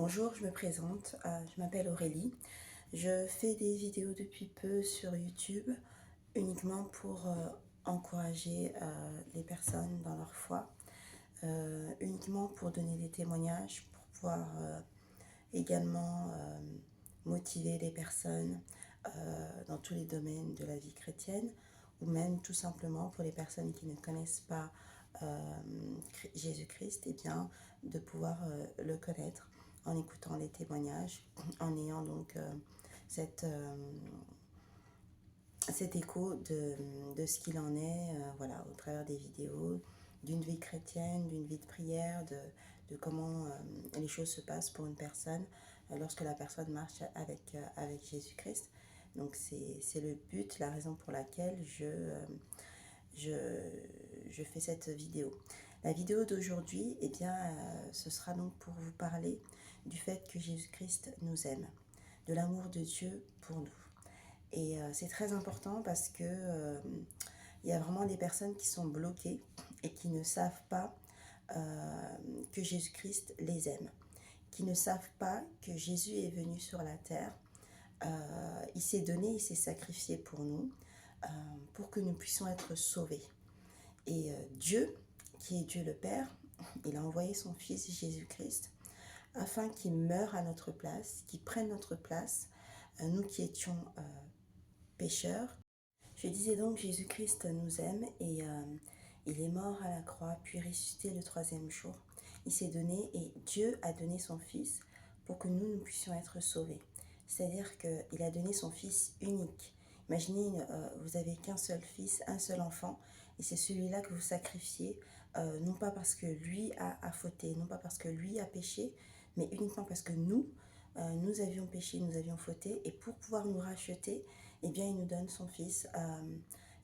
Bonjour, je me présente, je m'appelle Aurélie. Je fais des vidéos depuis peu sur YouTube uniquement pour encourager les personnes dans leur foi, uniquement pour donner des témoignages, pour pouvoir également motiver les personnes dans tous les domaines de la vie chrétienne, ou même tout simplement pour les personnes qui ne connaissent pas Jésus-Christ, et bien de pouvoir le connaître en écoutant les témoignages, en ayant donc cet écho de ce qu'il en est, voilà, au travers des vidéos, d'une vie chrétienne, d'une vie de prière, de comment les choses se passent pour une personne lorsque la personne marche avec Jésus-Christ. Donc c'est le but, la raison pour laquelle je, je fais cette vidéo. La vidéo d'aujourd'hui, eh bien, ce sera donc pour vous parler du fait que Jésus-Christ nous aime, de l'amour de Dieu pour nous. Et c'est très important parce que il y a vraiment des personnes qui sont bloquées et qui ne savent pas que Jésus-Christ les aime, qui ne savent pas que Jésus est venu sur la terre, il s'est donné, il s'est sacrifié pour nous, pour que nous puissions être sauvés. Et Dieu, qui est Dieu le Père, il a envoyé son Fils Jésus-Christ afin qu'il meure à notre place, qu'il prenne notre place, nous qui étions pécheurs. Je disais donc, Jésus-Christ nous aime et il est mort à la croix, puis ressuscité le troisième jour. Il s'est donné et Dieu a donné son Fils pour que nous puissions être sauvés. C'est-à-dire qu'il a donné son Fils unique. Imaginez, vous n'avez qu'un seul fils, un seul enfant, et c'est celui-là que vous sacrifiez, non pas parce que lui a fauté, non pas parce que lui a péché, mais uniquement parce que nous avions péché, nous avions fauté, et pour pouvoir nous racheter, eh bien, il nous donne son Fils,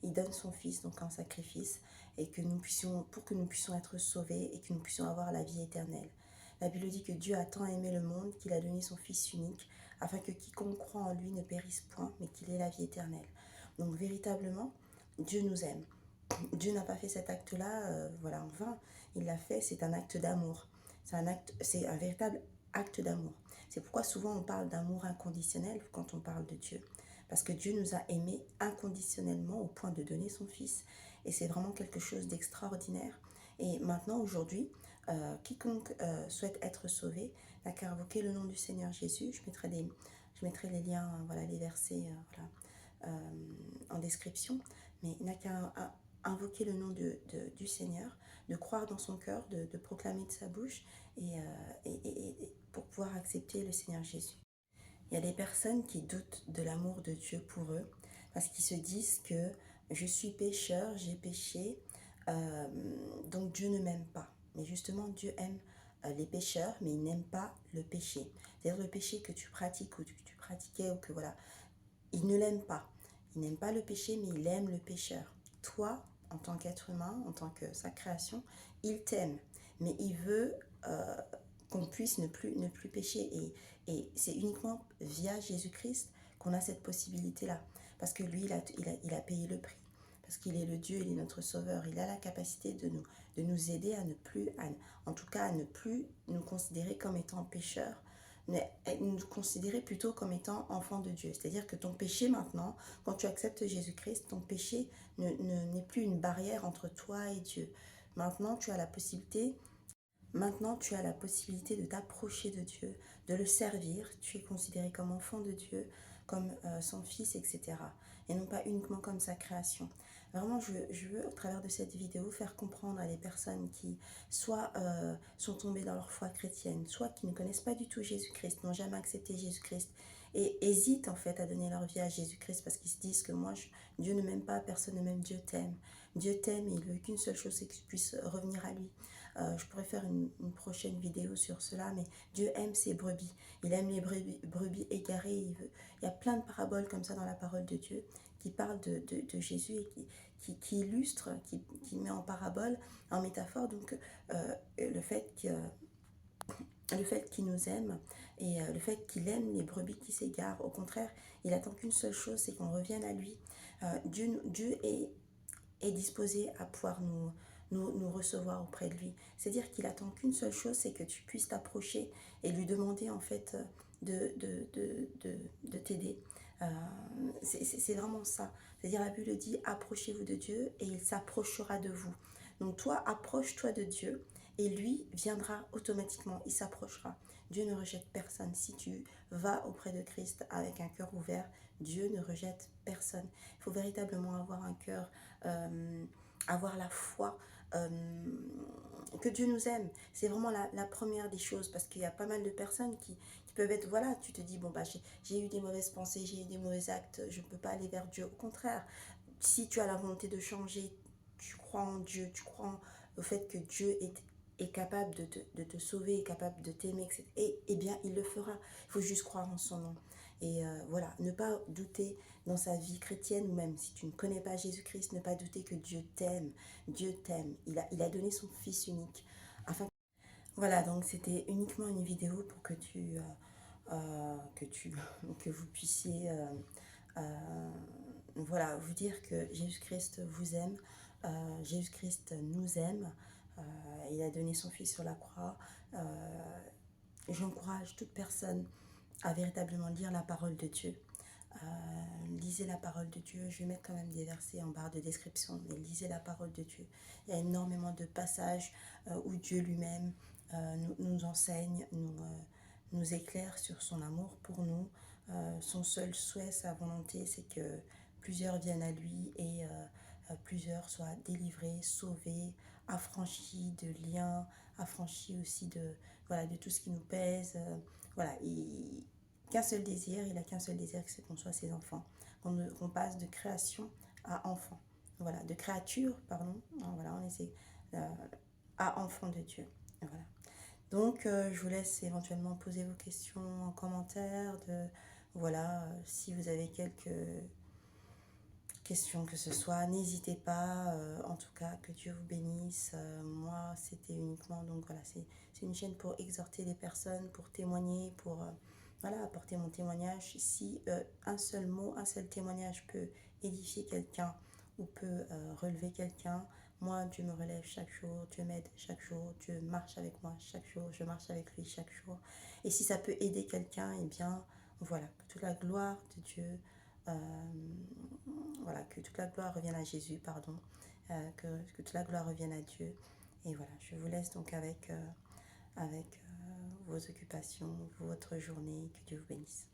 il donne son Fils donc en sacrifice, et que nous puissions, pour que nous puissions être sauvés et que nous puissions avoir la vie éternelle. La Bible dit que Dieu a tant aimé le monde qu'il a donné son Fils unique, afin que quiconque croit en lui ne périsse point, mais qu'il ait la vie éternelle. Donc véritablement, Dieu nous aime. Dieu n'a pas fait cet acte-là, voilà, en vain. Il l'a fait, c'est un acte d'amour. C'est un véritable acte d'amour. C'est pourquoi souvent on parle d'amour inconditionnel quand on parle de Dieu. Parce que Dieu nous a aimés inconditionnellement au point de donner son Fils. Et c'est vraiment quelque chose d'extraordinaire. Et maintenant, aujourd'hui, quiconque souhaite être sauvé n'a qu'à invoquer le nom du Seigneur Jésus. Je mettrai les liens, voilà, les versets voilà, en description. Mais il n'a qu'à invoquer le nom du Seigneur, de croire dans son cœur, de proclamer de sa bouche et pour pouvoir accepter le Seigneur Jésus. Il y a des personnes qui doutent de l'amour de Dieu pour eux parce qu'ils se disent que je suis pécheur, j'ai péché, donc Dieu ne m'aime pas. Mais justement, Dieu aime les pécheurs, mais il n'aime pas le péché. C'est-à-dire le péché que tu pratiques ou que tu pratiquais ou que voilà, il ne l'aime pas. Il n'aime pas le péché, mais il aime le pécheur. Toi, en tant qu'être humain, en tant que sa création, il t'aime, mais il veut qu'on puisse ne plus pécher. Et c'est uniquement via Jésus-Christ qu'on a cette possibilité-là. Parce que lui, il a payé le prix. Parce qu'il est le Dieu, il est notre sauveur. Il a la capacité de nous aider à ne plus, en tout cas à ne plus nous considérer comme étant pécheurs, mais nous considérer plutôt comme étant enfants de Dieu. C'est-à-dire que ton péché maintenant, quand tu acceptes Jésus-Christ, ton péché n'est plus une barrière entre toi et Dieu. Maintenant, tu as la possibilité de t'approcher de Dieu, de le servir. Tu es considéré comme enfant de Dieu, comme son fils, etc. Et non pas uniquement comme sa création. Vraiment, je veux, au travers de cette vidéo, faire comprendre à des personnes qui, soit sont tombées dans leur foi chrétienne, soit qui ne connaissent pas du tout Jésus-Christ, n'ont jamais accepté Jésus-Christ, et hésitent en fait à donner leur vie à Jésus-Christ parce qu'ils se disent que Dieu ne m'aime pas, personne ne m'aime, Dieu t'aime. Dieu t'aime et il veut qu'une seule chose, c'est que tu puisses revenir à lui. Je pourrais faire une prochaine vidéo sur cela, mais Dieu aime ses brebis. Il aime les brebis égarées. Il y a plein de paraboles comme ça dans la parole de Dieu qui parlent de Jésus et qui illustrent, qui met en parabole, en métaphore, donc le fait qu'il nous aime et le fait qu'il aime les brebis qui s'égarent. Au contraire, il attend qu'une seule chose, c'est qu'on revienne à lui. Dieu est disposé à pouvoir nous recevoir auprès de lui. C'est-à-dire qu'il attend qu'une seule chose, c'est que tu puisses t'approcher et lui demander en fait de t'aider. Euh, c'est vraiment ça. C'est-à-dire la Bible dit, approchez-vous de Dieu et il s'approchera de vous. Donc toi, approche-toi de Dieu et lui viendra automatiquement, il s'approchera. Dieu ne rejette personne. Si tu vas auprès de Christ avec un cœur ouvert, Dieu ne rejette personne. Il faut véritablement avoir un cœur, avoir la foi euh, que Dieu nous aime. C'est vraiment la première des choses parce qu'il y a pas mal de personnes qui peuvent être, voilà, tu te dis, bon, bah, j'ai eu des mauvaises pensées, j'ai eu des mauvais actes, je ne peux pas aller vers Dieu. Au contraire, si tu as la volonté de changer, tu crois en Dieu, tu crois au fait que Dieu est capable de te sauver, est capable de t'aimer, etc. Et bien, il le fera. Il faut juste croire en son nom. Et voilà, ne pas douter dans sa vie chrétienne, ou même si tu ne connais pas Jésus-Christ, ne pas douter que Dieu t'aime. Dieu t'aime. Il a donné son Fils unique. Afin... Voilà, donc c'était uniquement une vidéo pour que vous puissiez voilà, vous dire que Jésus-Christ vous aime, Jésus-Christ nous aime, il a donné son Fils sur la croix. J'encourage toute personne à véritablement lire la parole de Dieu. Lisez la parole de Dieu. Je vais mettre quand même des versets en barre de description, mais lisez la parole de Dieu. Il y a énormément de passages où Dieu lui-même nous enseigne, nous éclaire sur son amour pour nous. Son seul souhait, sa volonté, c'est que plusieurs viennent à lui et plusieurs soient délivrés, sauvés, affranchis de liens, affranchis aussi voilà, de tout ce qui nous pèse. Voilà, qu'un seul désir, il a qu'un seul désir, c'est qu'on soit ses enfants, qu'on passe de création à enfant. Voilà, de créature, pardon, voilà, on essaie à enfant de Dieu. Voilà. Donc, je vous laisse éventuellement poser vos questions en commentaire. Voilà, si vous avez quelques questions que ce soit, n'hésitez pas. En tout cas, que Dieu vous bénisse. Moi, c'était uniquement, donc voilà, c'est une chaîne pour exhorter les personnes, pour témoigner, pour voilà, apporter mon témoignage. Si un seul mot, un seul témoignage peut édifier quelqu'un ou peut relever quelqu'un, moi, Dieu me relève chaque jour, Dieu m'aide chaque jour, Dieu marche avec moi chaque jour, je marche avec lui chaque jour. Et si ça peut aider quelqu'un, eh bien, voilà, que toute la gloire de Dieu, euh, voilà, que toute la gloire revienne à Jésus, pardon, que toute la gloire revienne à Dieu. Et voilà, je vous laisse donc avec vos occupations, votre journée, que Dieu vous bénisse.